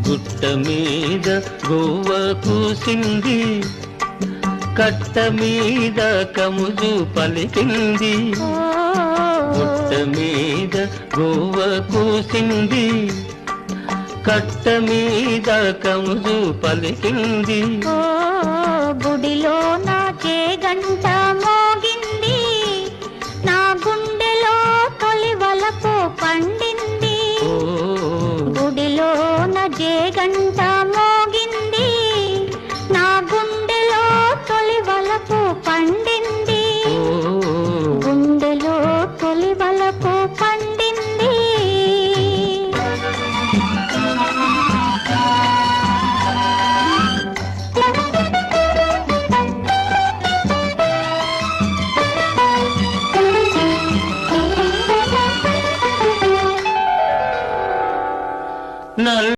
గుట్ట మీద గోవ కూసింది, కట్ట మీద కముజు పలికింది. గుట్ట మీద గోవ కూసింది, కట్ట మీద కముజు పలికింది. గుడిలో నా చేగంట మోగింది, నా గుండెలో తొలి వలపు పండింది. గుడిలో నా చేగంట మోగింది, నా గుండెలో తొలి వలపు పండింది. గుండెలో తొలి వలపు పండింది. నల్